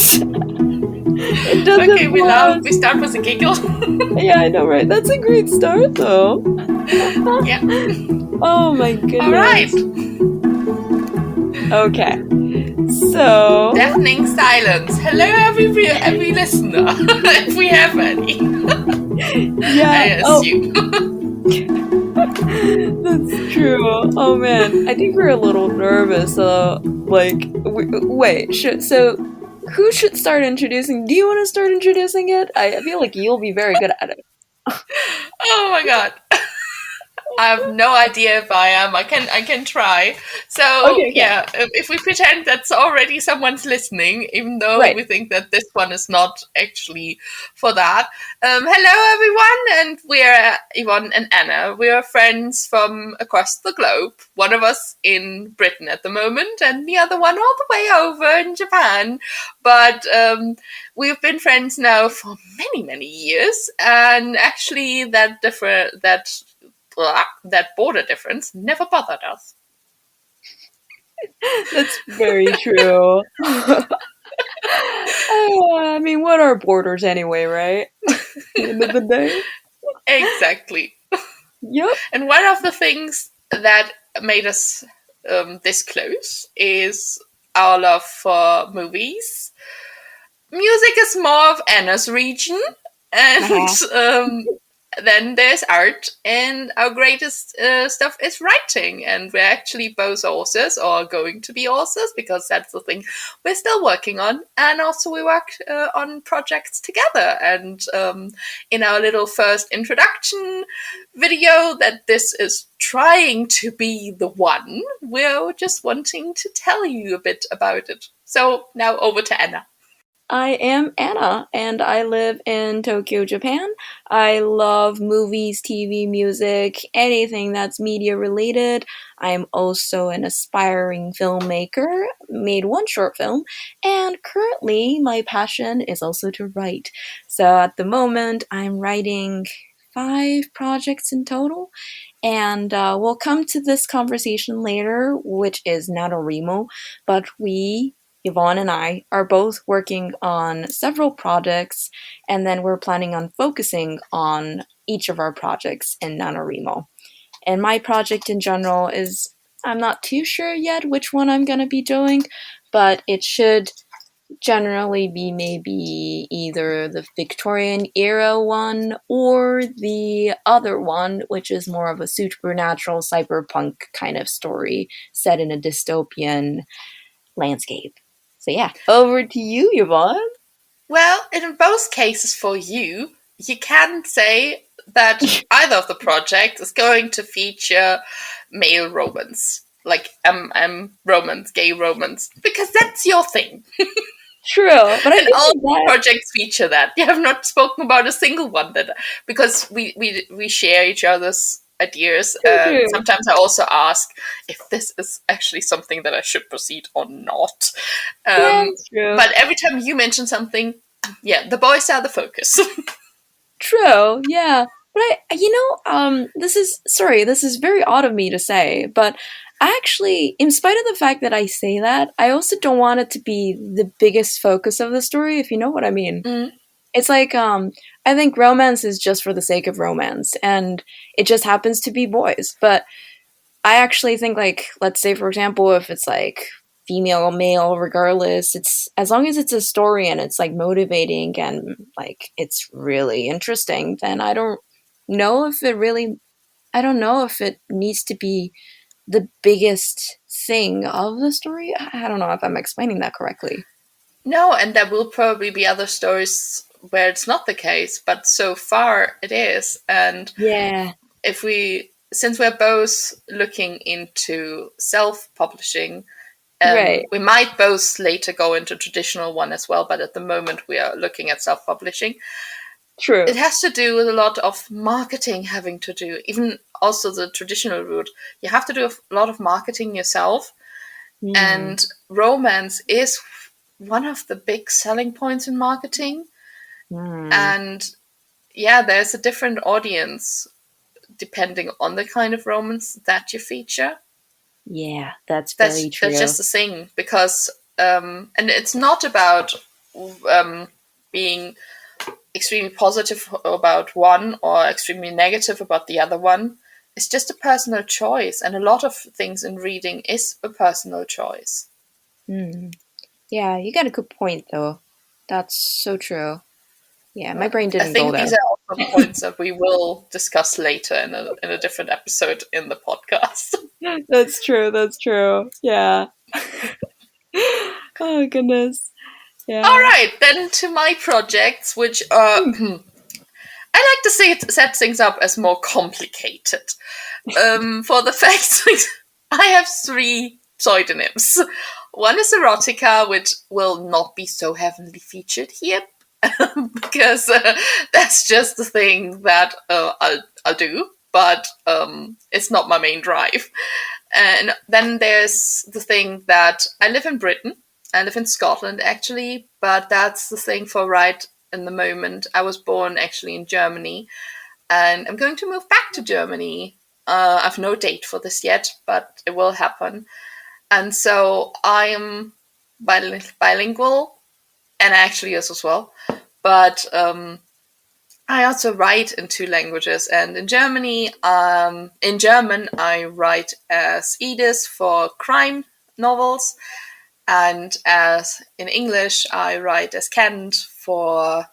this. It doesn't Okay, we start with a giggle. Yeah, I know, right? That's a great start, though. Yeah. Oh my goodness. All right. Okay. So. Deafening silence. Hello, every listener, if we have any. Yeah. I assume. That's true. Oh man, I think we're a little nervous. Wait. So, who should start introducing? Do you want to start introducing it? I feel like you'll be very good at it. Oh my god. I have no idea if I am. I can try. So Okay. Yeah, if we pretend that's already someone's listening, even though we think that this one is not actually for that. Hello everyone, and we're Yvonne and Anna. We are friends from across the globe. One of us in Britain at the moment, and the other one all the way over in Japan. But we've been friends now for many years, and actually that border difference never bothered us. That's very true. I mean, what are borders anyway, right? At the end of the day. Exactly. Yep. And one of the things that made us this close is our love for movies. Music is more of Anna's region, and then there's art, and our greatest stuff is writing, and we're actually both authors, or going to be authors, because that's the thing we're still working on, and also we work on projects together. And in our little first introduction video that this is trying to be the one, we're just wanting to tell you a bit about it. So now over to Anna. I am Anna, and I live in Tokyo, Japan. I love movies, TV, music, anything that's media related. I'm also an aspiring filmmaker, made one short film, and currently my passion is also to write. So at the moment, I'm writing 5 projects in total, and we'll come to this conversation later, which is NaNoWrimo, but Yvonne and I are both working on several projects, and then we're planning on focusing on each of our projects in NaNoWrimo. And my project in general is, I'm not too sure yet which one I'm going to be doing, but it should generally be maybe either the Victorian era one or the other one, which is more of a supernatural cyberpunk kind of story set in a dystopian landscape. So yeah, over to you, Yvonne. Well, in both cases for you can say that either of the projects is going to feature male romance. Like, romance, gay romance, because that's your thing. True, but and all projects feature that. You have not spoken about a single one because we share each other's ideas. Sometimes I also ask if this is actually something that I should proceed or not. True. But every time you mention something, the boys are the focus. True, yeah. But this is very odd of me to say, but actually, in spite of the fact that I say that, I also don't want it to be the biggest focus of the story, if you know what I mean. Mm. It's like, I think romance is just for the sake of romance, and it just happens to be boys. But I actually think, like, let's say, for example, if it's like female or male, regardless, it's as long as it's a story and it's like motivating and like it's really interesting, then I don't know if it needs to be the biggest thing of the story. I don't know if I'm explaining that correctly. No, and there will probably be other stories where it's not the case, but so far it is. And yeah, since we're both looking into self-publishing, right. We might both later go into traditional one as well, but at the moment we are looking at self-publishing. True. It has to do with a lot of marketing having to do, even also the traditional route. You have to do a lot of marketing yourself. And romance is one of the big selling points in marketing. And there's a different audience depending on the kind of romance that you feature. Yeah, that's very true. That's just the thing, because and it's not about being extremely positive about one or extremely negative about the other one. It's just a personal choice, and a lot of things in reading is a personal choice. Yeah, you got a good point, though. That's so true. Yeah, my brain I didn't go think there. these are also points that we will discuss later in a different episode in the podcast. That's true. That's true. Yeah. Oh goodness. All Yeah. right, then to my projects, which are I like to set things up as more complicated. For the facts, I have 3 pseudonyms. One is erotica, which will not be so heavily featured here because that's just the thing that I'll do, but it's not my main drive. And then there's the thing that I live in Britain. I live in Scotland actually, but that's the thing for right in the moment. I was born actually in Germany, and I'm going to move back to Germany. I've no date for this yet, but it will happen. And so I am bilingual, and I actually is as well. But I also write in 2 languages, and in Germany, in German, I write as Edith for crime novels, and as in English, I write as Kent for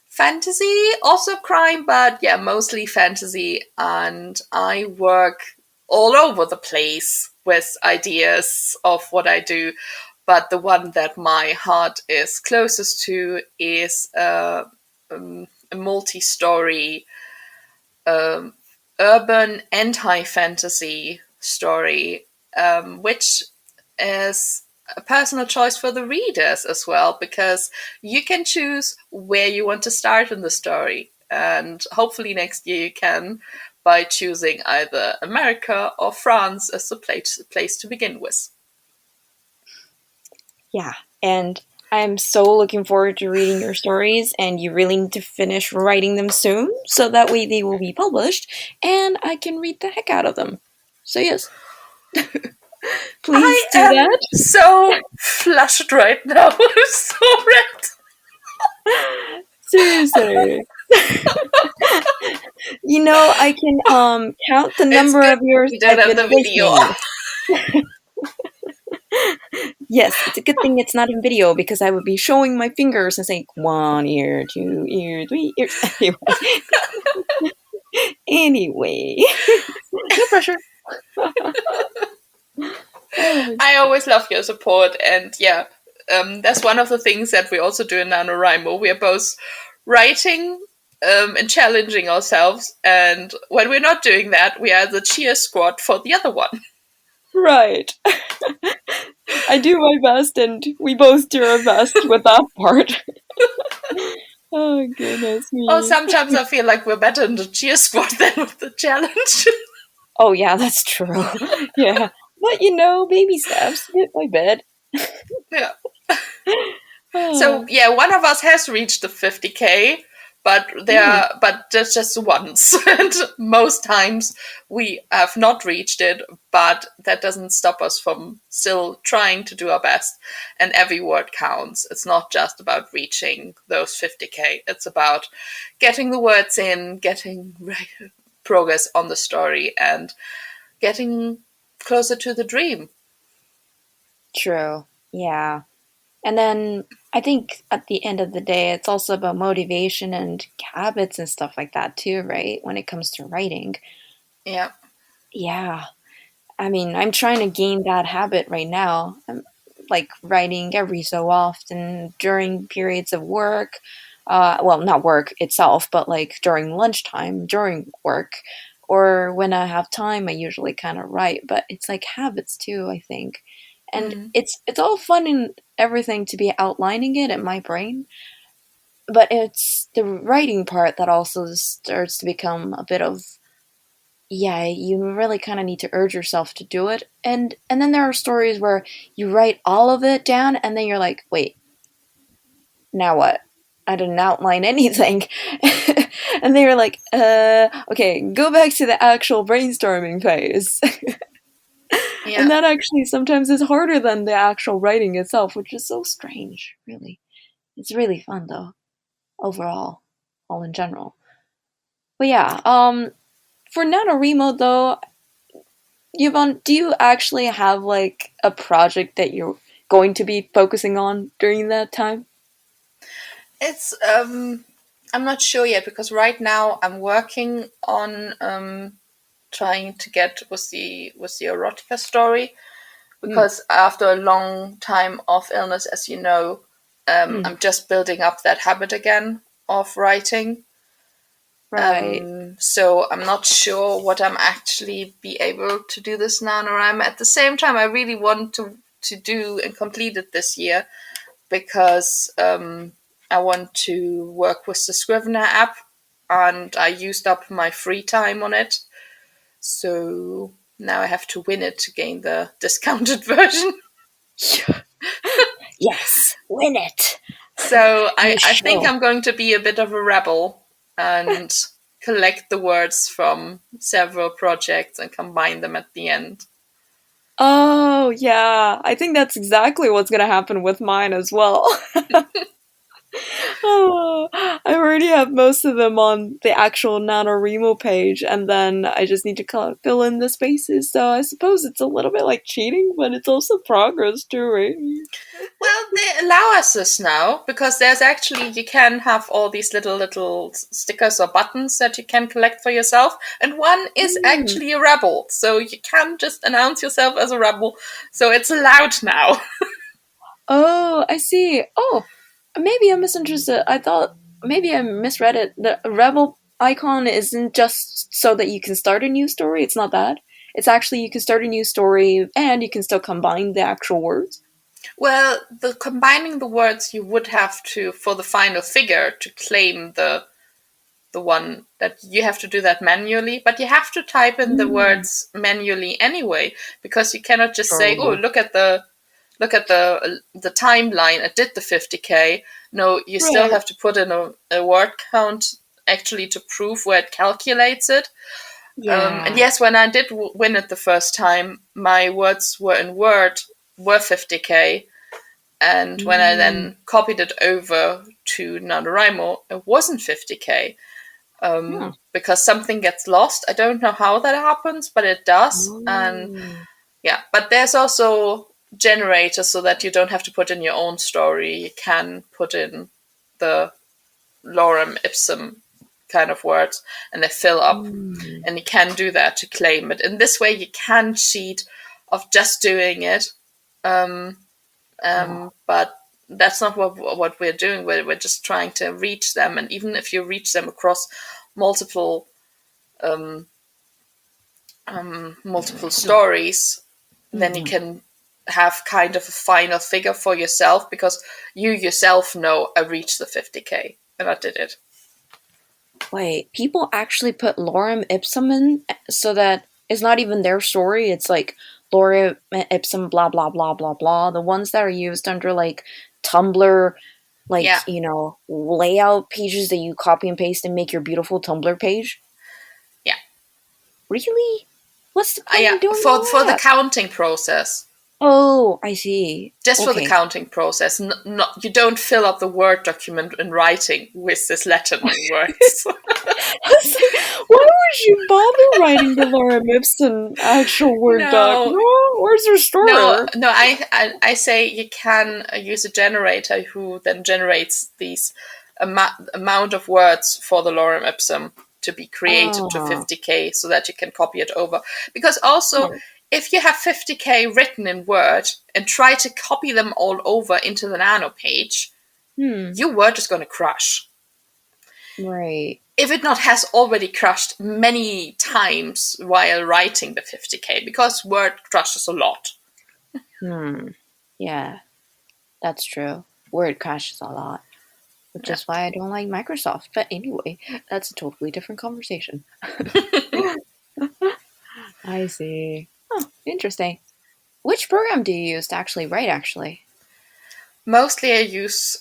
fantasy, also crime, but yeah, mostly fantasy. And I work all over the place with ideas of what I do. But the one that my heart is closest to is a multi-story urban anti-fantasy story, which is a personal choice for the readers as well, because you can choose where you want to start in the story. And hopefully next year you can, by choosing either America or France as the place to begin with. Yeah. And I'm so looking forward to reading your stories, and you really need to finish writing them soon, so that way they will be published, and I can read the heck out of them. So yes, please I do am that. so flushed right now. I'm so red. Seriously. You know, I can count the It's number good of years we don't I've have been the video. listening. Yes, it's a good thing it's not in video, because I would be showing my fingers and saying 1 ear, 2 ear, 3 ears. Anyway. No pressure. Oh, I always love your support, and yeah, that's one of the things that we also do in NaNoWrimo. We are both writing and challenging ourselves, and when we're not doing that, we are the cheer squad for the other one. right. I do my best, and we both do our best with that part. Oh, goodness Oh, me. sometimes I feel like we're better in the cheer squad than with the challenge. Oh, yeah, that's true. Yeah. But, you know, baby steps, bit by bit. Yeah. So Oh, yeah, one of us has reached the 50K, but that's just once, and most times we have not reached it. But that doesn't stop us from still trying to do our best. And every word counts. It's not just about reaching those 50K. It's about getting the words in, getting progress on the story, and getting closer to the dream. true. Yeah. And then I think at the end of the day, it's also about motivation and habits and stuff like that too, right? When it comes to writing. Yeah. Yeah. I mean, I'm trying to gain that habit right now. I'm like writing every so often during periods of work. Well, not work itself, but like during lunchtime, during work, or when I have time, I usually kind of write. But it's like habits too, I think. And Mm. it's all fun and everything to be outlining it in my brain, but it's the writing part that also starts to become a bit of, yeah, you really kind of need to urge yourself to do it. And then there are stories where you write all of it down, and then you're like, wait, now what? I didn't outline anything. And they were like, okay, go back to the actual brainstorming phase. Yeah. And that actually sometimes is harder than the actual writing itself, which is so strange, really. It's really fun though, overall, all in general. But yeah, for NaNoWrimo though, Yvonne, do you actually have like a project that you're going to be focusing on during that time? It's I'm not sure yet because right now I'm working on trying to get with the erotica story Mm, because after a long time of illness, as you know, mm, I'm just building up that habit again of writing. right. So I'm not sure what I'm actually be able to do this NaNoWrimo. At the same time, I really want to do and complete it this year because I want to work with the Scrivener app, and I used up my free time on it. So now I have to win it to gain the discounted version. Yes, win it. So You I think shall. I'm going to be a bit of a rebel and collect the words from several projects and combine them at the end. Oh, yeah. I think that's exactly what's gonna happen with mine as well. Oh, I already have most of them on the actual NaNoWrimo page, and then I just need to fill in the spaces. So I suppose it's a little bit like cheating, but it's also progress too, right? Well, they allow us this now because there's actually you can have all these little stickers or buttons that you can collect for yourself, and one is Mm. actually a rebel, so you can just announce yourself as a rebel. So it's allowed now. Oh, I see. Oh, maybe I'm misinterested. I thought maybe I misread it. The rebel icon isn't just so that you can start a new story. It's not that. It's actually you can start a new story and you can still combine the actual words. Well, the combining the words you would have to for the final figure to claim the one that you have to do that manually, but you have to type in the Mm, words manually anyway because you cannot just say, "Oh, true. look at the timeline. I did the 50K." No, you still Right. have to put in a word count actually to prove where it calculates it. And Yeah. yes, when I did win it the first time, my words were in Word were 50K, and when I Mm. then copied it over to NaNoWrimo, it wasn't 50K Huh. because something gets lost. I don't know how that happens, but it does. And Oh. yeah, but there's also generators so that you don't have to put in your own story. You can put in the lorem ipsum kind of words and they fill up, Mm. and you can do that to claim it. In this way, you can cheat of just doing it, um, Oh. but that's not what we're doing. We're just trying to reach them, and even if you reach them across multiple um, multiple No. stories, then you Mhm. can have kind of a final figure for yourself because you yourself know I reached the 50K and I did it. Wait, people actually put lorem ipsum in so that it's not even their story. It's like lorem ipsum blah blah blah blah blah. The ones that are used under like Tumblr, Yeah, like layout pages that you copy and paste and make your beautiful Tumblr page. yeah, Really? What's the point yeah. in doing For all the that? counting process, Oh, I see. just for the Okay. counting process, not you don't fill up the Word document in writing with this Latin words. I was like, why would you bother writing the Laura Ipsum actual Word doc? No, No, where's your no, store? no. I say you can use a generator who then generates these amount of words for the lorem ipsum to be created to Oh, 50K so that you can copy it over. Because also, huh. if you have 50K written in Word and try to copy them all over into the Nano page, Hmm. your Word is going to crash. Right. If it not has already crashed many times while writing the 50K, because Word crashes a lot. Hmm. Yeah, that's true. Word crashes a lot, which Yeah. is why I don't like Microsoft. But anyway, that's a totally different conversation. I see. Oh, interesting. Which program do you use to actually write, actually? Mostly I use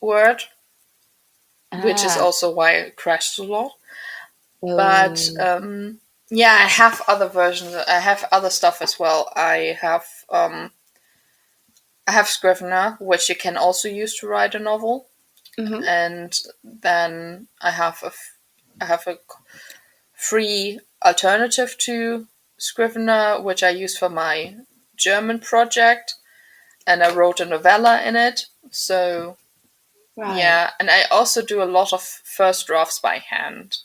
Word, which is Ah, also why it crashed a lot. But oh. Yeah, I have other versions. I have other stuff as well. I have Scrivener, which you can also use to write a novel, Mm-hmm. and then I have a free alternative to Scrivener, which I use for my German project, and I wrote a novella in it. So Right. yeah, and I also do a lot of first drafts by hand.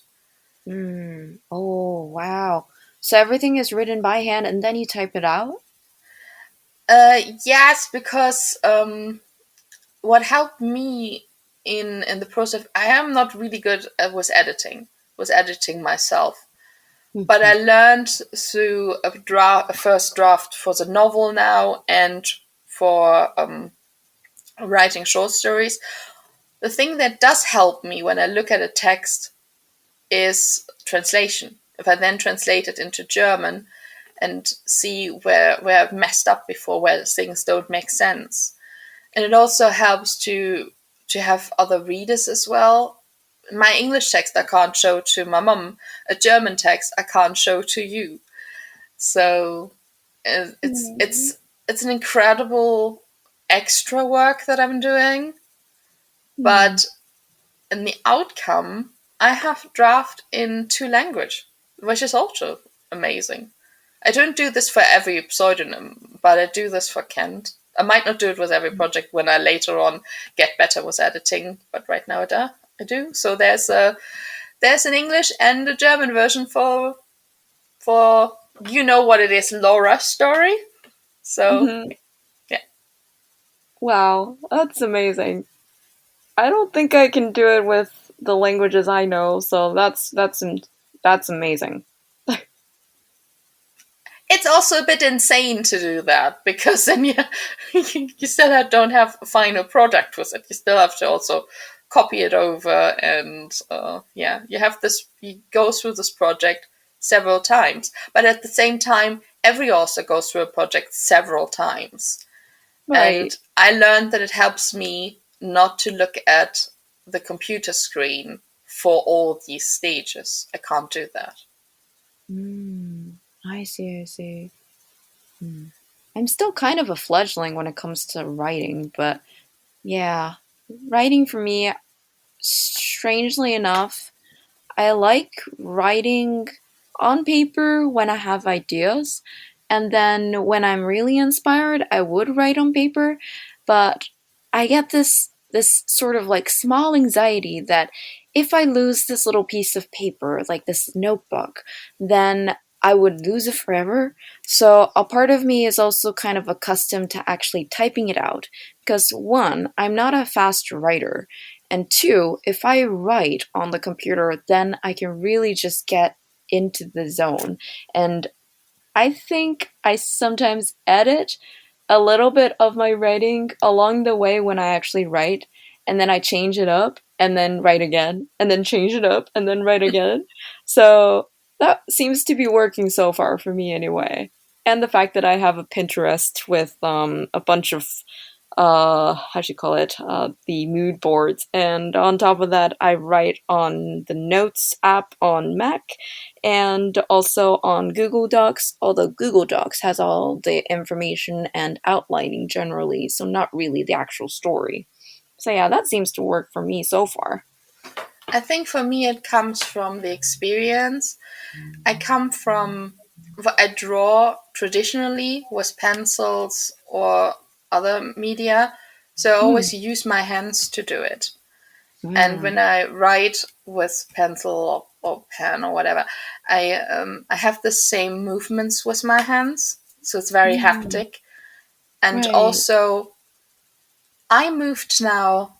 Oh, wow. So everything is written by hand and then you type it out? Yes, because what helped me in the process, I am not really good at was editing myself, but I Mhm. learned through a first draft for the novel now, and for writing short stories. The thing that does help me when I look at a text is translation. If I then translate it into German and see where I've messed up before, where things don't make sense. And it also helps to have other readers as well. My English text I can't show to my mum. A German text I can't show to you. So Mm. it's an incredible extra work that I'm doing. Hmm. But in the outcome, I have draft in two language, which is also amazing. I don't do this for every pseudonym, but I do this for Kent. I might not do it with every project when I later on get better with editing, but right now I do. So there's an English and a German version for you know what it is, Laura's story. So Hmm. yeah, Wow, that's amazing. I don't think I can do it with the languages I know, so that's amazing. it's also a bit insane to do that because then you still don't have a final product with it. You still have to also copy it over, and yeah, you go through this project several times, but at the same time every author goes through a project several times, Right. and I learned that it helps me not to look at the computer screen for all these stages. I can't do that. I see, I see. I'm still kind of a fledgling when it comes to writing, but yeah, writing for me, strangely enough, I like writing on paper when I have ideas, and then when I'm really inspired, I would write on paper, but I get this sort of like small anxiety that if I lose this little piece of paper, like this notebook, then I would lose it forever. So a part of me is also kind of accustomed to actually typing it out because one, I'm not a fast writer, and two, if I write on the computer, then I can really just get into the zone. And I think I sometimes edit a little bit of my writing along the way when I actually write, and then I change it up and then write again, and then change it up and then write again. So that seems to be working so far for me anyway. And the fact that I have a Pinterest with a bunch of how do you call it, the mood boards, and on top of that I write on the notes app on Mac and also on Google Docs, although Google Docs has all the information and outlining generally, so not really the actual story. So yeah, that seems to work for me so far. I think for me it comes from the experience. I come from, I draw traditionally with pencils or other media, so I Hmm. always use my hands to do it. And Hmm. when I write with pencil or pen or whatever, I have the same movements with my hands, so it's very Hmm. haptic. And Right. also, I moved now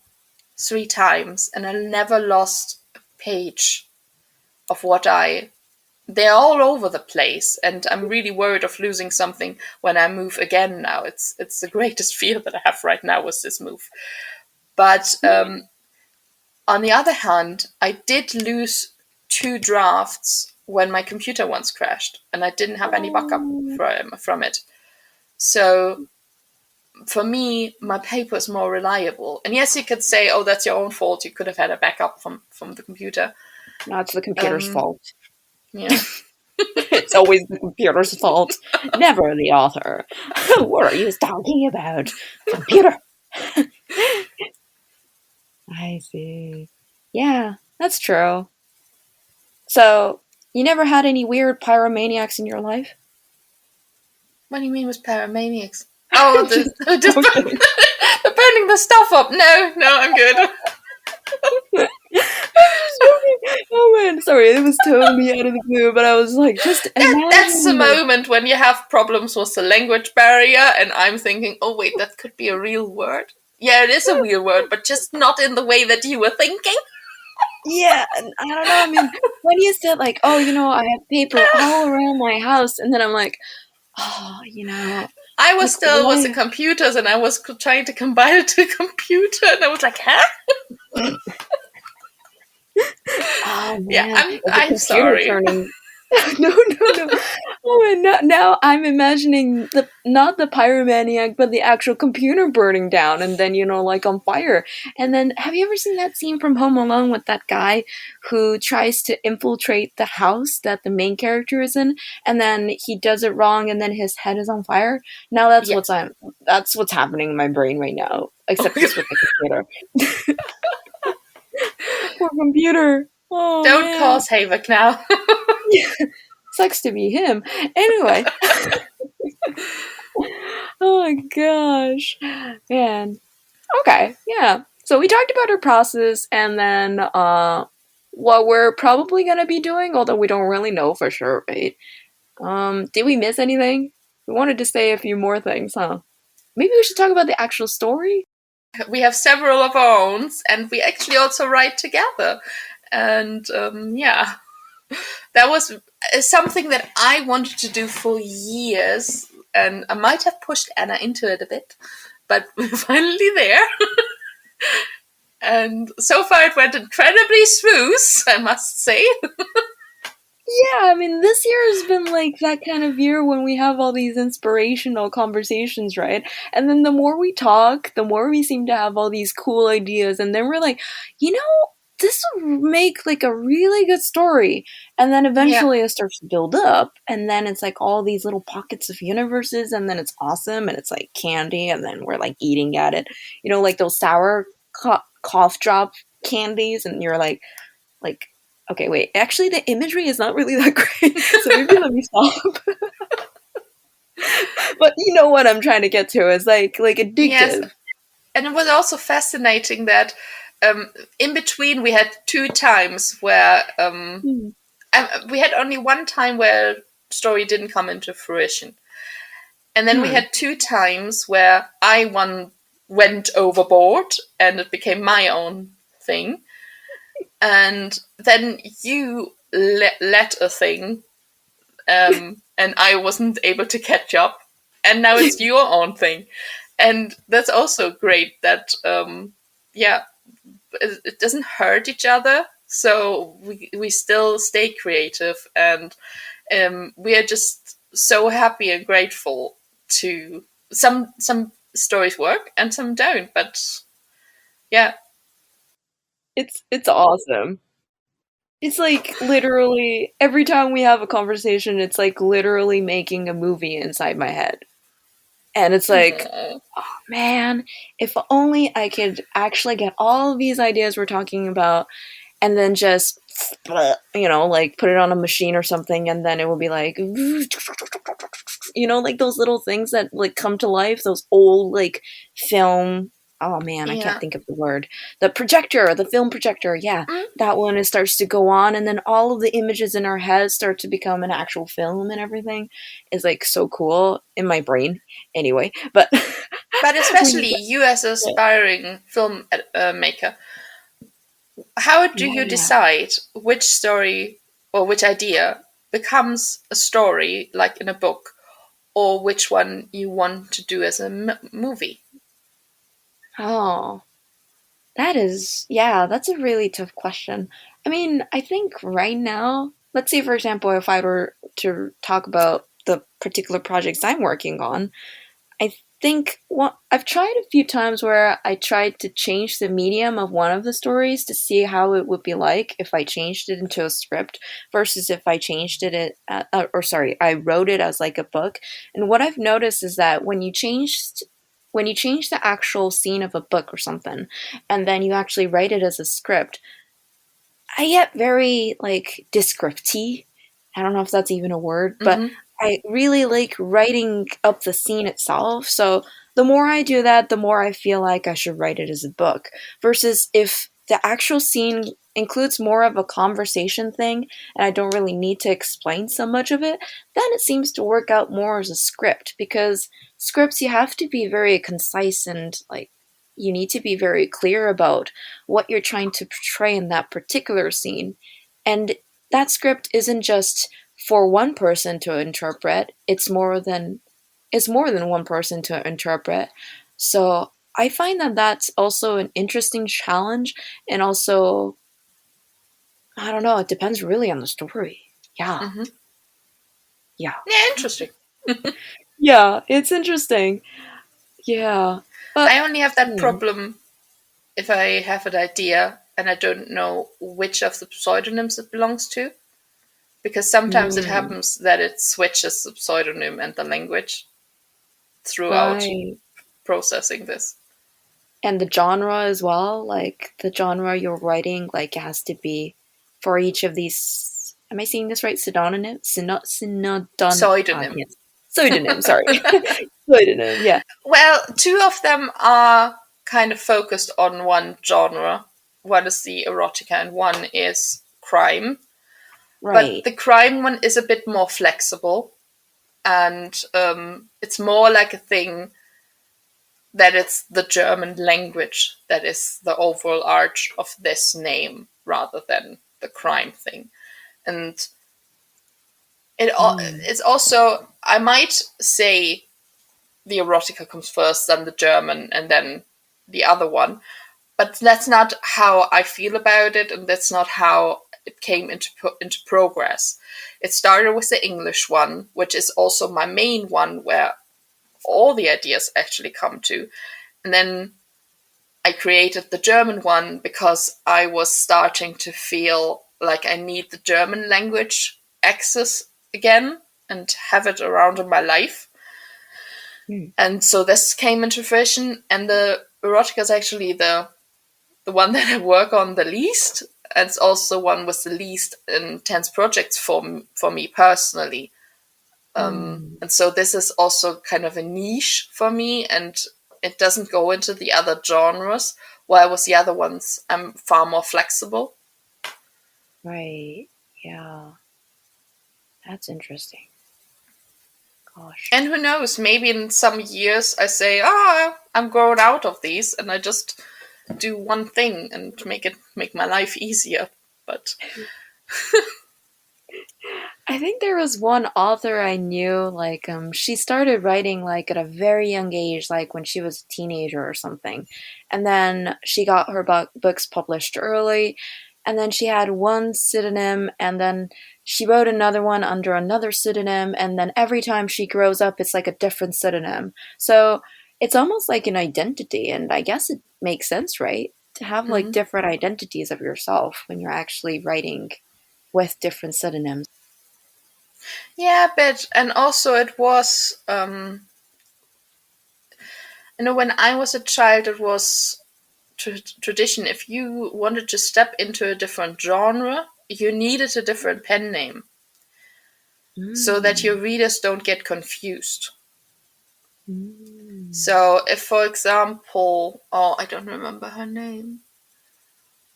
3 times, and I never lost a page of what I they're all over the place, and I'm really worried of losing something when I move again now. It's the greatest fear that I have right now with this move. But on the other hand, I did lose 2 drafts when my computer once crashed, and I didn't have any backup Oh. from it. So for me, my paper is more reliable. And yes, you could say, "Oh, that's your own fault. You could have had a backup from the computer." No, it's the computer's Um, fault. yeah. It's always the computer's fault, never the author. What are you talking about? Computer. I see. Yeah, that's true. So, you never had any weird pyromaniacs in your life? What do you mean with pyromaniacs? Oh, Just the joking. burning the stuff up. No, I'm good. Oh man, sorry, it was totally out of the blue, but I was like, just That's the imagine like, moment when you have problems with the language barrier, and I'm thinking, oh wait, that could be a real word. Yeah, it is a real word, but just not in the way that you were thinking. yeah, and I don't know, I mean, when you said like, oh, I have paper all around my house, and then I'm like, oh, I was like still with the why? computers, and I was trying to combine it to a computer, and I was like, huh? Oh Yeah, man, is the I'm computer sorry. turning? No, no, no. Oh, and now I'm imagining the not the pyromaniac, but the actual computer burning down, and then like on fire. And then, have you ever seen that scene from Home Alone with that guy who tries to infiltrate the house that the main character is in, and then he does it wrong, and then his head is on fire? Now Yeah. that's what's happening in my brain right now, except just with the computer. Poor computer. Oh Don't man. cause havoc now. Sucks to be him. Anyway. Oh my gosh. Man. Okay, yeah. So we talked about our process and then what we're probably gonna be doing, although we don't really know for sure, right? Did we miss anything? We wanted to say a few more things, huh? Maybe we should talk about the actual story? We have several of our own, and we actually also write together. And yeah, that was something that I wanted to do for years, and I might have pushed Anna into it a bit, but we're finally there. And so far, it went incredibly smooth, I must say. Yeah, I mean, this year has been like that kind of year when we have all these inspirational conversations, right? And then the more we talk, the more we seem to have all these cool ideas. And then we're like, this would make like a really good story. And then Yeah, eventually it starts to build up. And then it's like all these little pockets of universes. And then it's awesome. And it's like candy. And then we're like eating at it. Like those sour cough drop candies. And you're like, okay, wait. Actually, the imagery is not really that great, so maybe let me stop. But you know what I'm trying to get to is like yes. addictive. And it was also fascinating that um, in between we had two times where Hmm. we had only one time where story didn't come into fruition. And then we Hmm. had two times where went overboard and it became my own thing. And then you let a thing, and I wasn't able to catch up. And now it's your own thing. And that's also great that, yeah, it doesn't hurt each other. So we still stay creative, and we are just so happy and grateful to some stories work and some don't. But yeah, It's awesome. It's like literally every time we have a conversation, it's like literally making a movie inside my head. And it's like, Aw. man, if only I could actually get all of these ideas we're talking about and then just like put it on a machine or something and then it will be like like those little things that like come to life, those old like film. Oh man, I can't Yeah. think of the word. The film projector, yeah. Mm. That one, it starts to go on and then all of the images in our heads start to become an actual film and everything is like so cool in my brain anyway. But But when especially you you as an aspiring film maker, how do you yeah. decide which story or which idea becomes a story, like in a book, or which one you want to do as a movie? Oh, that's a really tough question. I mean, I think right now, let's say, for example, if I were to talk about the particular projects I'm working on, think I've tried a few times where I tried to change the medium of one of the stories to see how it would be like if I changed it into a script versus if I changed I wrote it as like a book. And what I've noticed is that when you change the actual scene of a book or something, and then you actually write it as a script, I get very like descripty. I don't know if that's even a word, but Mm-hmm. I really like writing up the scene itself. So the more I do that, the more I feel like I should write it as a book. Versus if the actual scene includes more of a conversation thing and I don't really need to explain so much of it, then it seems to work out more as a script because scripts you have to be very concise and like you need to be very clear about what you're trying to portray in that particular scene. And that script isn't just for one person to interpret, it's more than one person to interpret. So I find that that's also an interesting challenge and also I don't know, it depends really on the story. Yeah. Mm-hmm. Yeah. Yeah, interesting. Yeah, it's interesting. Yeah. But I only have that hmm, problem if I have an idea and I don't know which of the pseudonyms it belongs to, because sometimes it hmm, happens that it switches the pseudonym and the language throughout right. processing this. And the genre as well, like the genre you're writing, like it has to be for each of these. Am I saying this right? Synonym, Pseudonym. yes, pseudonym. Sorry, pseudonym. Yeah, Well, two of them are kind of focused on one genre. One is the erotica and one is crime. But right. the crime one is a bit more flexible, and it's more like a thing that it's the German language that is the overall arch of this name rather than the crime thing. And Mm, it's also, I might say the erotica comes first, then the German, and then the other one. But that's not how I feel about it, and that's not how it came into progress. It started with the English one, which is also my main one, where all the ideas actually come to, and then I created the German one because I was starting to feel like I need the German language access again and have it around in my life. mm, And so this came into fruition, and the erotica is actually the one that I work on the least. And it's also one with the least intense projects for me personally. mm. And so this is also kind of a niche for me, and it doesn't go into the other genres. While with the other ones, I'm far more flexible. Right. Yeah, that's interesting. Gosh. And who knows, maybe in some years I say, I'm growing out of these, and I just do one thing and make my life easier. But I think there was one author I knew, like, she started writing, like, at a very young age, like, when she was a teenager or something. And then she got her books published early, and then she had one pseudonym, and then she wrote another one under another pseudonym, and then every time she grows up, it's like a different pseudonym. So it's almost like an identity, and I guess it makes sense, right? To have, like, mm-hmm. different identities of yourself when you're actually writing with different pseudonyms. Yeah, but and also it was when I was a child, it was tradition. If you wanted to step into a different genre, you needed a different pen name so that your Mm. readers don't get confused. Mm. So, if, for example, I don't remember her name.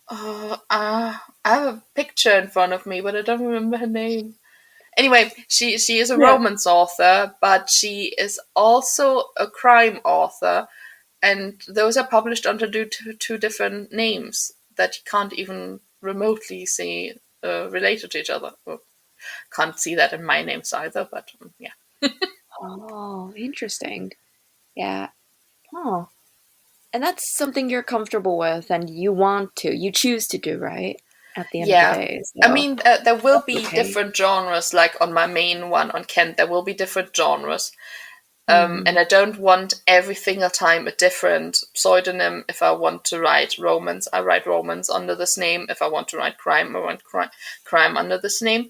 I have a picture in front of me, but I don't remember her name. Anyway, she is a Yeah. romance author, but she is also a crime author, and those are published under two different names that you can't even remotely see related to each other. Well, can't see that in my names either, but yeah. Oh, interesting. Yeah. Oh. And that's something you're comfortable with and you choose to do, right? At the end of the Yeah. day. I So mean, there will that's be okay. different genres, like on my main one on Kent, there will be different genres. And I don't want every single time a different pseudonym. If I want to write romance, I write romance under this name. If I want to write crime, I write crime under this name.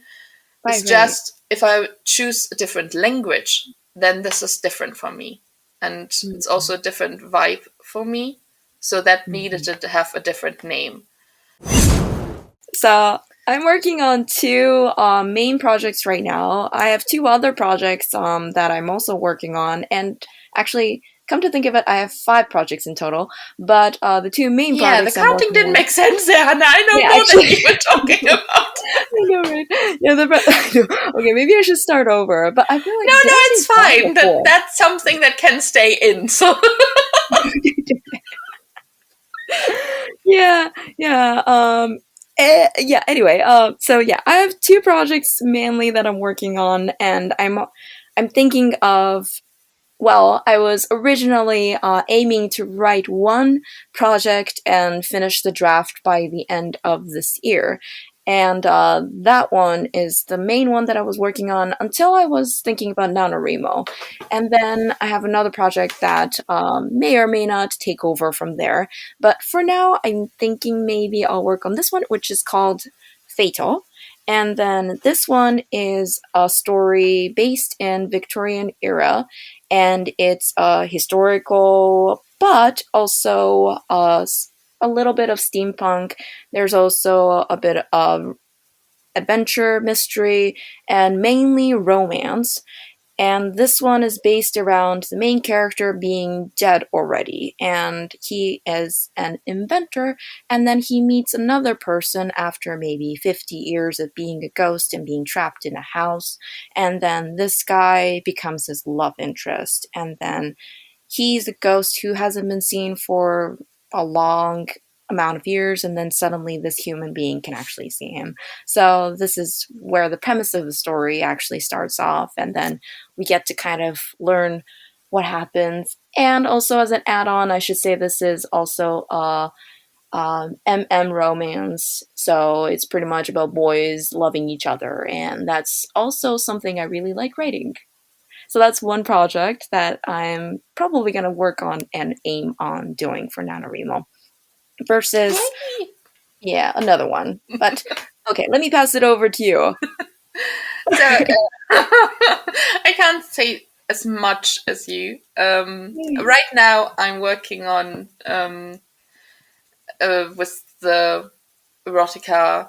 It's Right, right. just, if I choose a different language, then this is different for me. And it's also a different vibe for me. So that needed to have a different name. So I'm working on two main projects right now. I have two other projects that I'm also working on, and actually, come to think of it, I have 5 projects in total. But the two main Yeah, the projects I'm counting working didn't on, make sense there, Hannah. I know yeah, more than actually, you were talking about. I know, right? Yeah, okay, maybe I should start over. But I feel like No, did I say it's five fine. or four? That's something that can stay in. So Yeah, yeah. Yeah. Anyway, so yeah, I have 2 projects mainly that I'm working on, and I'm thinking of. Well, I was originally aiming to write one project and finish the draft by the end of this year. And that one is the main one that I was working on until I was thinking about NaNoWrimo. And then I have another project that may or may not take over from there. But for now, I'm thinking maybe I'll work on this one, which is called Fatal. And then this one is a story based in Victorian era, and it's historical, but also a little bit of steampunk. There's also a bit of adventure, mystery, and mainly romance. And this one is based around the main character being dead already, and he is an inventor, and then he meets another person after maybe 50 years of being a ghost and being trapped in a house, and then this guy becomes his love interest, and then he's a ghost who hasn't been seen for a long amount of years, and then suddenly this human being can actually see him. So this is where the premise of the story actually starts off, and then we get to kind of learn what happens. And also, as an add-on, I should say this is also a MM romance, so it's pretty much about boys loving each other, and that's also something I really like writing. So that's one project that I'm probably going to work on and aim on doing for NaNoWrimo. Versus, yay! yeah, another one. But okay, let me pass it over to you. So I can't say as much as you. Right now, I'm working on with the erotica.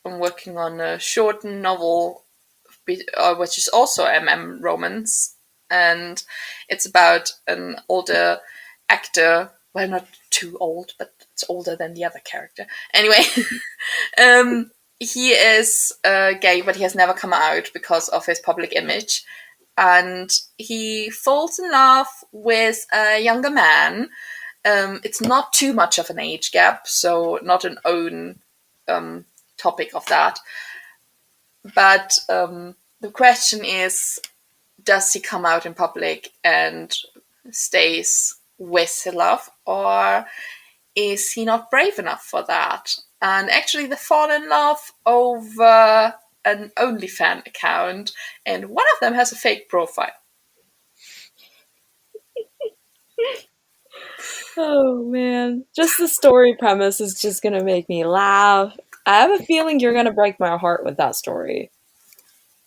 I'm working on a short novel, which is also MM romance, and it's about an older actor. Well, not too old, but it's older than the other character. Anyway, he is gay, but he has never come out because of his public image. And he falls in love with a younger man. It's not too much of an age gap, so not an own topic of that. But the question is, does he come out in public and stays with his love, or is he not brave enough for that? And actually, they fall in love over an OnlyFans account, and one of them has a fake profile. Oh man, just the story premise is just gonna make me laugh. I have a feeling you're gonna break my heart with that story,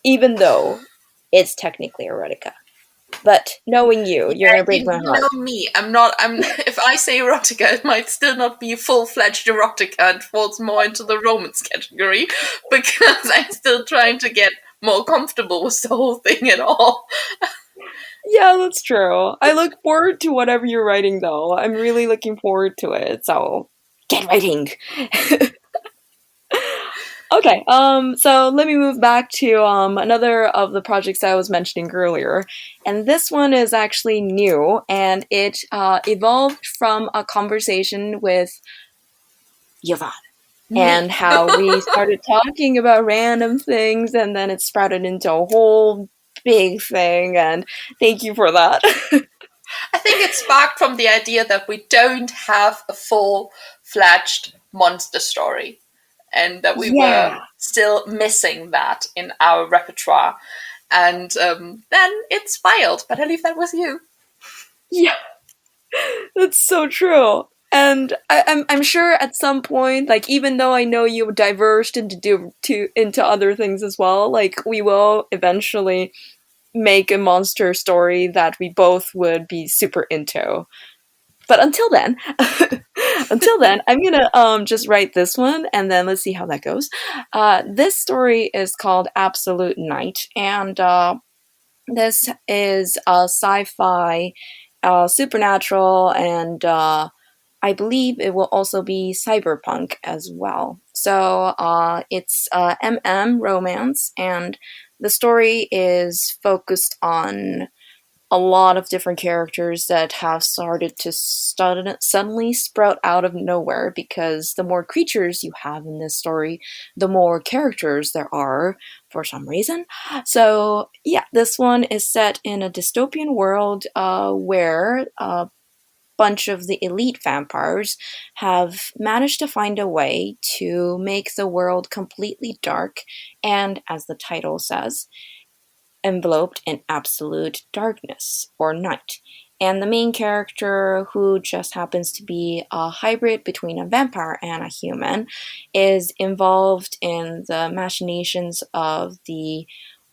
even though it's technically erotica. But knowing you, you're gonna break You my know heart. me. I'm not. I'm. If I say erotica, it might still not be full-fledged erotica and falls more into the romance category because I'm still trying to get more comfortable with the whole thing at all. Yeah, that's true. I look forward to whatever you're writing, though. I'm really looking forward to it. So get writing. Okay, so let me move back to another of the projects I was mentioning earlier, and this one is actually new, and it evolved from a conversation with Yvonne, Me. and how we started talking about random things, and then it sprouted into a whole big thing. And thank you for that. I think it sparked from the idea that we don't have a full-fledged monster story, and that we were Yeah. still missing that in our repertoire. and then it's wild. But I leave that with you. Yeah, that's so true. And I'm sure at some point, like even though I know you diverged into other things as well, like we will eventually make a monster story that we both would be super into. But until then, I'm gonna just write this one, and then let's see how that goes. This story is called Absolute Night, and this is a sci-fi, supernatural, and I believe it will also be cyberpunk as well. So it's MM romance, and the story is focused on a lot of different characters that have started to suddenly sprout out of nowhere, because the more creatures you have in this story, the more characters there are for some reason. So, yeah, this one is set in a dystopian world where a bunch of the elite vampires have managed to find a way to make the world completely dark and, as the title says, enveloped in absolute darkness or night. And the main character, who just happens to be a hybrid between a vampire and a human, is involved in the machinations of the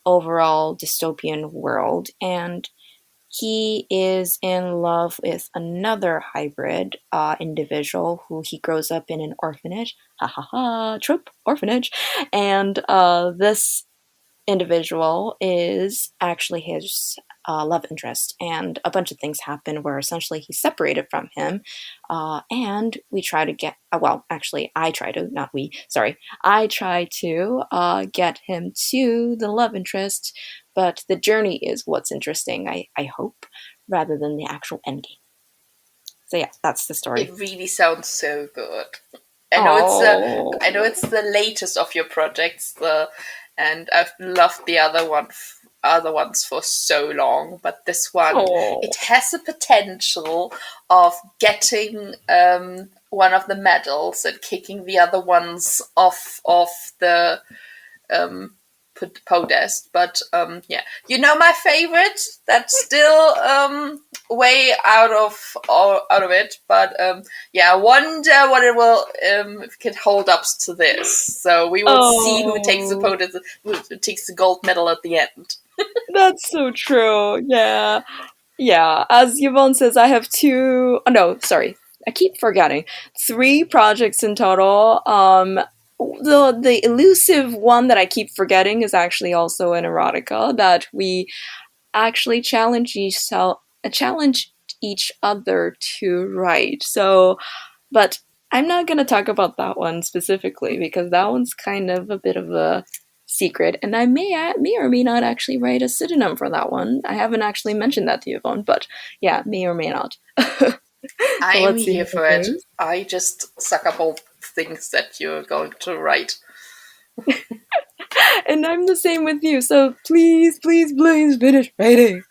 overall dystopian world. And he is in love with another hybrid individual who he grows up in an orphanage. Ha ha ha, trope, orphanage. And this individual is actually his love interest, and a bunch of things happen where essentially he's separated from him, and we try to get well, actually I try to, not we, sorry, I try to get him to the love interest, but the journey is what's interesting, I hope, rather than the actual endgame. So yeah, that's the story. It really sounds so good. Oh, I know it's the latest of your projects, and I've loved the other ones for so long. But this one, oh, it has the potential of getting one of the medals and kicking the other ones off of the um, podest. But yeah, my favorite. That's still way out of it. But yeah, I wonder what it will if it can hold up to this. So we will see who takes the oh. podest, who takes the gold medal at the end. That's so true. Yeah. Yeah. As Yvonne says, I have two. Oh, no, sorry. I keep forgetting. Three projects in total. The elusive one that I keep forgetting is actually also an erotica that we actually challenge each other to write. So, but I'm not going to talk about that one specifically because that one's kind of a bit of a secret, and I may or may not actually write a pseudonym for that one. I haven't actually mentioned that to you, Yvonne, but yeah, may or may not. So I'm let's see here how for it it. goes. I just suck up all things that you're going to write. And I'm the same with you, so please, please, please finish writing.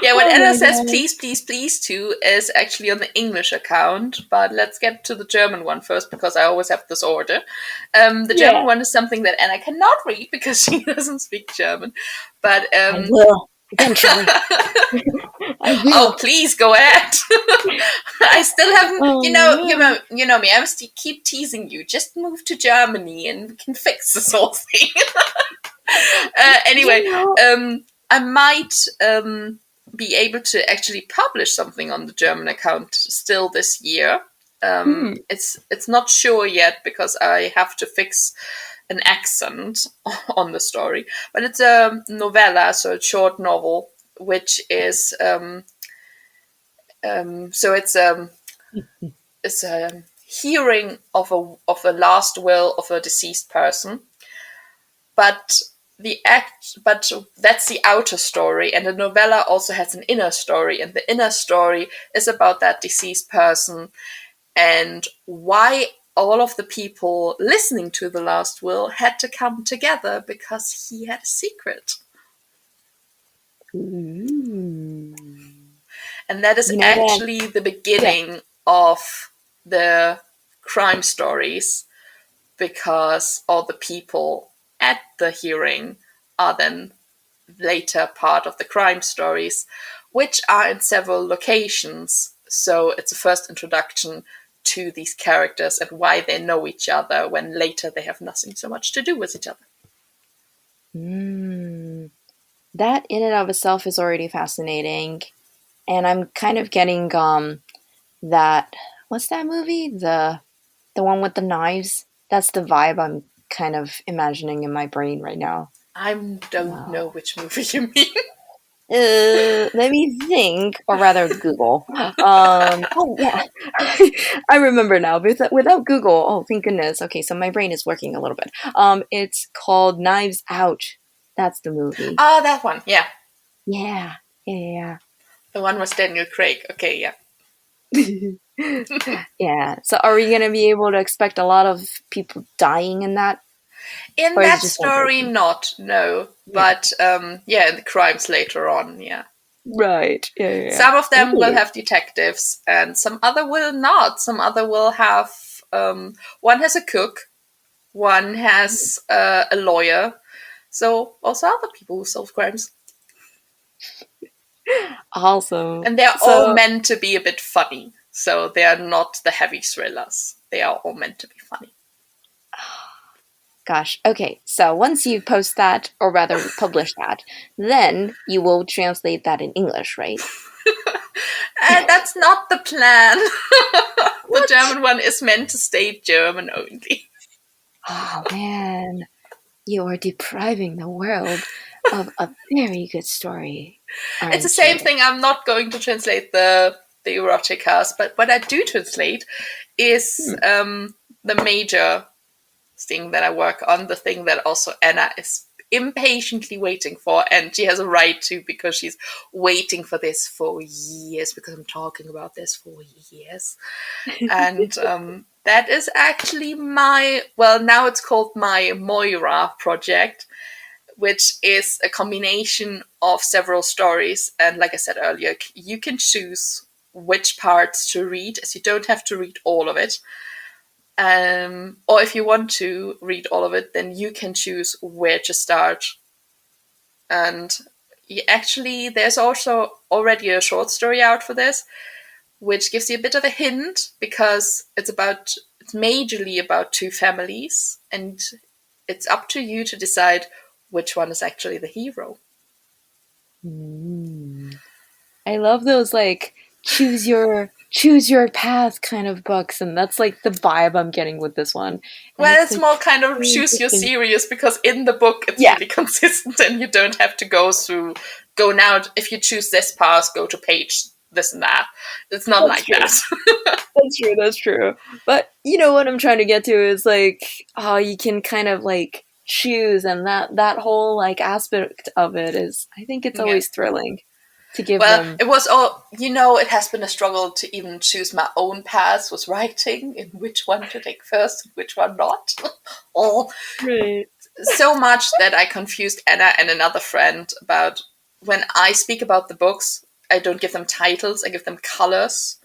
Yeah, what Oh Anna my says, god. please, please, please to, is actually on the English account. But let's get to the German one first because I always have this order. The Yeah, German one is something that Anna cannot read because she doesn't speak German. But I will eventually. I oh, will. please go ahead. I still haven't. Oh man. You know me. Keep teasing you. Just move to Germany and we can fix this whole thing. Anyway, You know. I might be able to actually publish something on the German account still this year. Hmm. It's not sure yet because I have to fix an accent on the story, but it's a novella, so a short novel, which is so it's a hearing of a last will of a deceased person, but but that's the outer story, and the novella also has an inner story, and the inner story is about that deceased person and why all of the people listening to the last will had to come together because he had a secret. Ooh. And that is You know that? actually the Yeah. beginning of the crime stories because all the people at the hearing are then later part of the crime stories, which are in several locations. So it's a first introduction to these characters and why they know each other when later they have nothing so much to do with each other. That in and of itself is already fascinating. And I'm kind of getting that, what's that movie? The one with the knives? That's the vibe I'm kind of imagining in my brain right now. I don't know which movie you mean. Let me think, or rather Google. Oh yeah, I remember now. Without Google, oh thank goodness. Okay, so my brain is working a little bit. It's called Knives Out. That's the movie. Ah, that one, yeah. Yeah, yeah, The one with Daniel Craig. Okay, yeah. yeah. So, are we gonna be able to expect a lot of people dying in that, In or is it that just one story, person? not, no. Yeah. But yeah, in the crimes later on, yeah. Right. Yeah, yeah, yeah. Some of them will Ooh. have detectives, and some other will not. Some other will have. One has a cook, one has a lawyer. So also other people who solve crimes, Awesome. and they're all So, meant to be a bit funny. So they are not the heavy thrillers. They are all meant to be funny. gosh. Okay. So once you post that, or rather publish that, then you will translate that in English, right? That's not the plan. The What? German one is meant to stay German only. Oh man, you are depriving the world of a very good story, It's the aren't same you? thing. I'm not going to translate the eroticas, but what I do translate is Hmm. the major thing that I work on, the thing that also Anna is impatiently waiting for, and she has a right to, because she's waiting for this for years, because I'm talking about this for years. And that is actually now it's called my Moira project, which is a combination of several stories. And like I said earlier, you can choose which parts to read, as you don't have to read all of it. Or if you want to read all of it, then you can choose where to start. And actually, there's also already a short story out for this, which gives you a bit of a hint, because it's majorly about two families, and it's up to you to decide which one is actually the hero. Mm. I love those like choose your path kind of books, and that's like the vibe I'm getting with this one. And Well, it's it's like more kind of very choose your interesting. series, because in the book it's Yeah, really consistent and you don't have to go now, if you choose this path, go to page this and that. It's not that's like true. that. That's true. That's true. But you know what I'm trying to get to is like, oh, you can kind of like choose, and that whole like aspect of it is, I think it's Yeah. always thrilling to give Well, them. it was it has been a struggle to even choose my own path with writing, in which one to take first and which one not. Oh, Right. so much that I confused Anna and another friend about, when I speak about the books, I don't give them titles, I give them colors.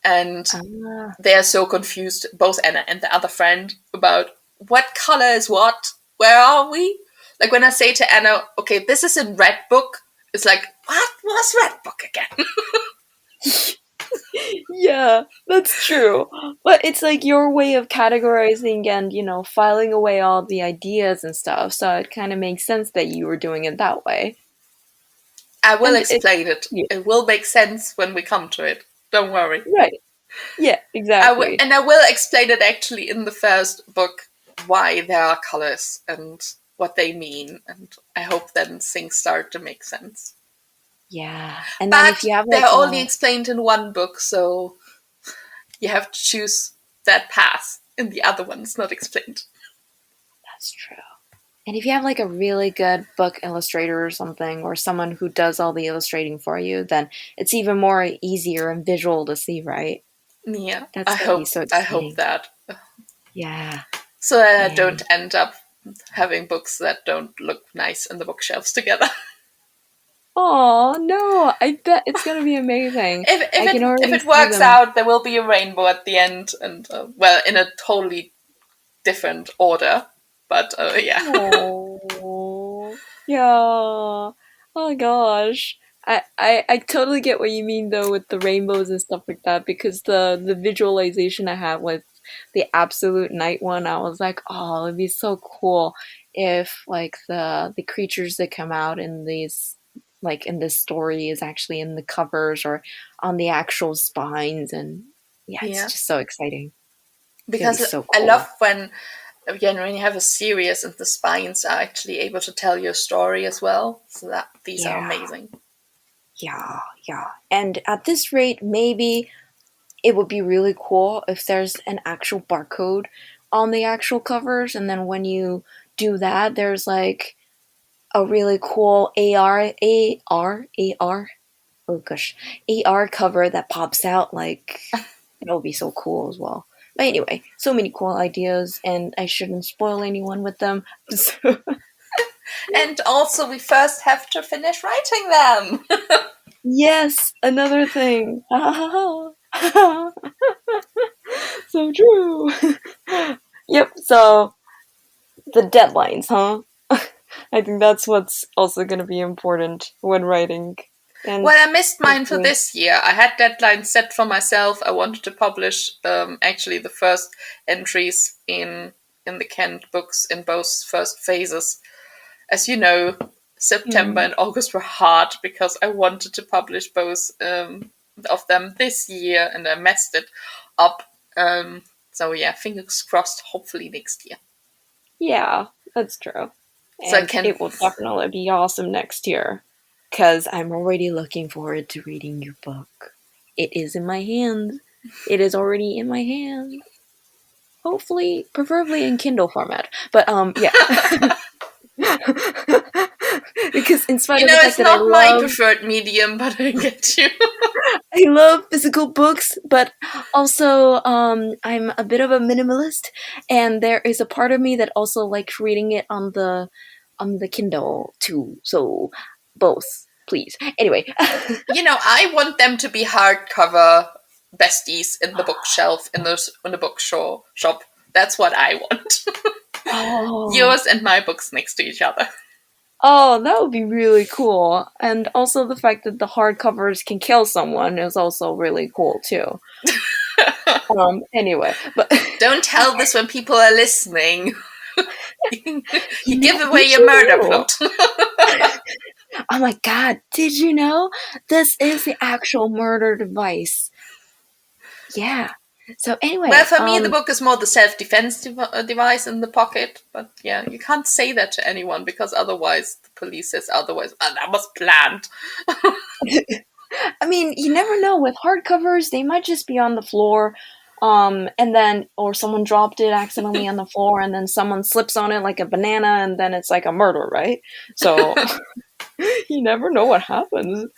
And Ah, they're so confused, both Anna and the other friend, about what color is what, where are we? Like when I say to Anna, okay, this is in red book, it's like, what was red book again? yeah, that's true. But it's like your way of categorizing and, filing away all the ideas and stuff. So it kind of makes sense that you were doing it that way. I will And it, explain it. yeah, It will make sense when we come to it. Don't worry. right. Yeah, exactly. And I will explain it actually in the first book, why there are colors and what they mean. And I hope then things start to make sense. Yeah. And then if But you have they're like only a, explained in one book, so you have to choose that path. In the other one, it's not explained. that's true. And if you have like a really good book illustrator or something, or someone who does all the illustrating for you, then it's even more easier and visual to see, right? Yeah, That's gonna be so I hope exciting. that. Yeah, So that I man. don't end up having books that don't look nice in the bookshelves together. Oh no, I bet it's gonna be amazing. I can If already it see works them. out, there will be a rainbow at the end, and well, in a totally different order. But yeah. Oh, yeah. Oh gosh. I totally get what you mean though with the rainbows and stuff like that because the visualization I had with the absolute night one, I was like, oh, it'd be so cool if like the creatures that come out in these like in this story is actually in the covers or on the actual spines and yeah, it's Yeah. just so exciting. It's gonna be Because so I love cool. when, again, when you have a series and the spines are actually able to tell your story as well. So that these are Yeah. amazing. Yeah, yeah. And at this rate, maybe it would be really cool if there's an actual barcode on the actual covers, and then when you do that, there's like a really cool AR, oh gosh, AR cover that pops out. Like, that would be so cool as well. But anyway, so many cool ideas, and I shouldn't spoil anyone with them. So, And also, we first have to finish writing them. yes, another thing. So true. Yep, so the deadlines, huh? I think that's what's also going to be important when writing. And Well, I missed mine for hopefully, this year. I had deadlines set for myself. I wanted to publish actually the first entries in the Kent books in both first phases. As you know, September hmm, and August were hard because I wanted to publish both of them this year, and I messed it up. So yeah, fingers crossed. Hopefully next year, yeah, that's true. so I And can. it will definitely be awesome next year. Because I'm already looking forward to reading your book. It is in my hands. It is already in my hands. Hopefully, preferably in Kindle format. But, yeah. Because in spite You of the know, fact it's that I not my love preferred medium, but I get you. I love physical books, but also I'm a bit of a minimalist, and there is a part of me that also likes reading it on the Kindle too. So both, please. Anyway, You know, I want them to be hardcover besties in the bookshelf in the shop. That's what I want. oh, Yours and my books next to each other. oh, that would be really cool. And also the fact that the hardcovers can kill someone is also really cool too. Anyway, but Don't tell this when people are listening. You give away did your you murder know? plot. Oh my god, did you know? This is the actual murder device. Yeah. So Well, anyway, for me, the book is more the self-defense device in the pocket. But yeah, you can't say that to anyone because otherwise the police says otherwise. Oh, that was planned. I mean, you never know with hardcovers, they might just be on the floor, and then or someone dropped it accidentally on the floor and then someone slips on it like a banana and then it's like a murder, right? So, you never know what happens.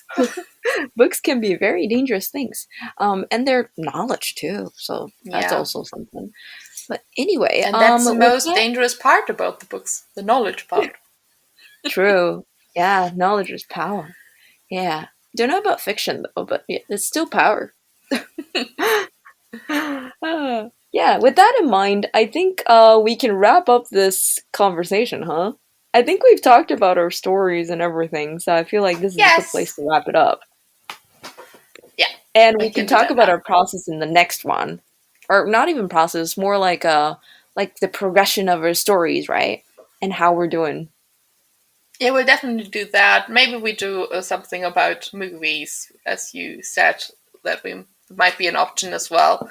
Books can be very dangerous things. And they're knowledge too, so that's Yeah. also something. But anyway, And that's the with most that, dangerous part about the books, the knowledge part. true. Yeah, knowledge is power. Yeah. Don't know about fiction though, but yeah, it's still power. Yeah, with that in mind, I think we can wrap up this conversation, huh? I think we've talked about our stories and everything, so I feel like this is a good place Yes. to wrap it up. Yeah, And we we can can do talk that about now. our process in the next one. Or not even process, more like the progression of our stories, right? And how we're doing. Yeah, we'll definitely do that. Maybe we do something about movies, as you said, that we might be an option as well.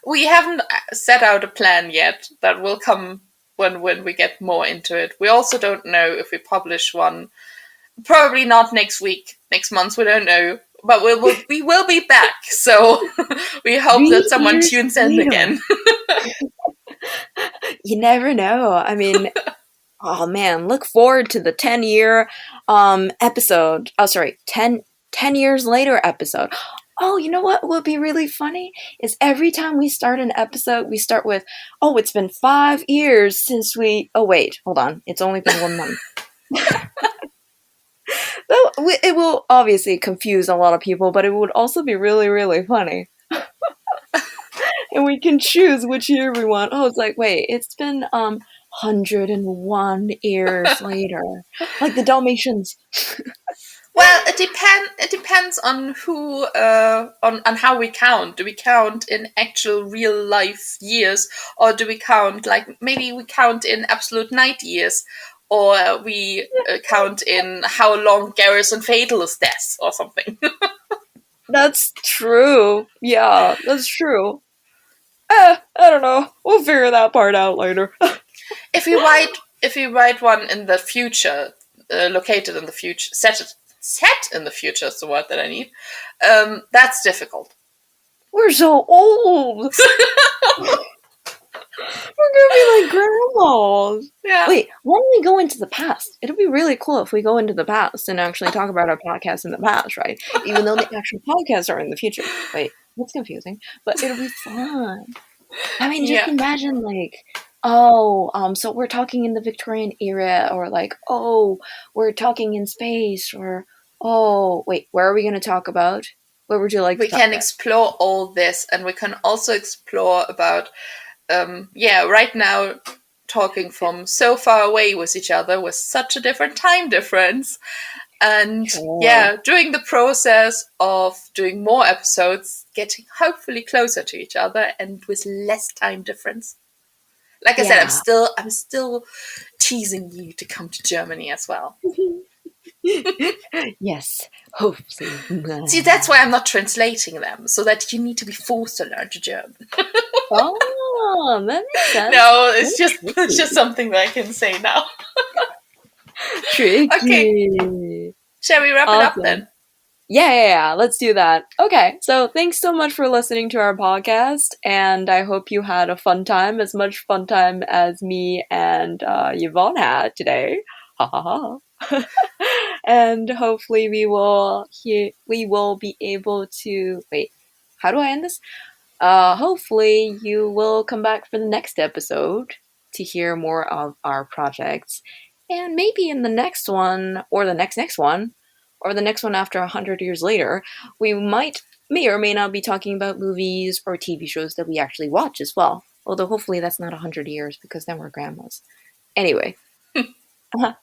We haven't set out a plan yet. That will come when we get more into it. We also don't know if we publish one. Probably not next week, next month. We don't know, but we will be back. So we hope that 3 someone years tunes in later. again. You never know. I mean, oh man, look forward to the 10-year episode. Oh, sorry, 10 years later episode. Oh, you know what would be really funny? Is every time we start an episode, we start with, oh, it's been 5 years since we. Oh, wait, hold on. It's only been 1 month. Though it will obviously confuse a lot of people, but it would also be really, really funny. And we can choose which year we want. Oh, it's like, wait, it's been 101 years later. Like the Dalmatians. Well, it depends on who on how we count. Do we count in actual real life years, or do we count like maybe we count in absolute night years, or we count in how long Garrison Fatal is dead or something? That's true. Yeah, that's true. I don't know. We'll figure that part out later. If we write one in the future, located in the future, set in the future is the word that I need. That's difficult. We're so old. We're gonna be like grandmas. Yeah. Wait, why don't we go into the past? It'll be really cool if we go into the past and actually talk about our podcast in the past, right? Even though the actual podcasts are in the future. Wait, that's confusing, but it'll be fun. I mean, just Yeah. imagine like, so we're talking in the Victorian era, or like, we're talking in space, or wait, where are we going to talk about? What would you like We to talk can about? explore all this, and we can also explore about right now talking from so far away with each other with such a different time difference, and Sure. doing the process of doing more episodes, getting hopefully closer to each other and with less time difference. Like I said, Yeah. I'm still teasing you to come to Germany as well. Yes, hopefully. See, that's why I'm not translating them, so that you need to be forced to learn German. Oh, that makes sense. No, That's it's just something that I can say now. Okay, tricky. shall we wrap it up Awesome. then? Yeah, let's do that. Okay, so thanks so much for listening to our podcast, and I hope you had a fun time, as much fun time as me and Yvonne had today. Ha ha ha. And hopefully we will be able to wait. How do I end this? Hopefully you will come back for the next episode to hear more of our projects, and maybe in the next one, or the next one, or the next one after 100 years later, we may or may not be talking about movies or TV shows that we actually watch as well. Although hopefully that's not 100 years, because then we're grandmas. Anyway. All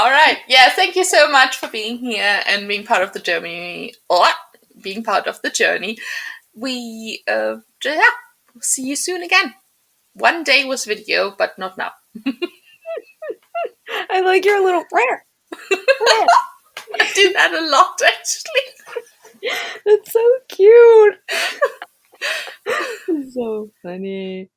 right. Yeah, thank you so much for being here and being part of the journey. Being part of the journey. We see you soon again. One day with video, but not now. I like your little rare. I do that a lot, actually. That's so cute. So funny.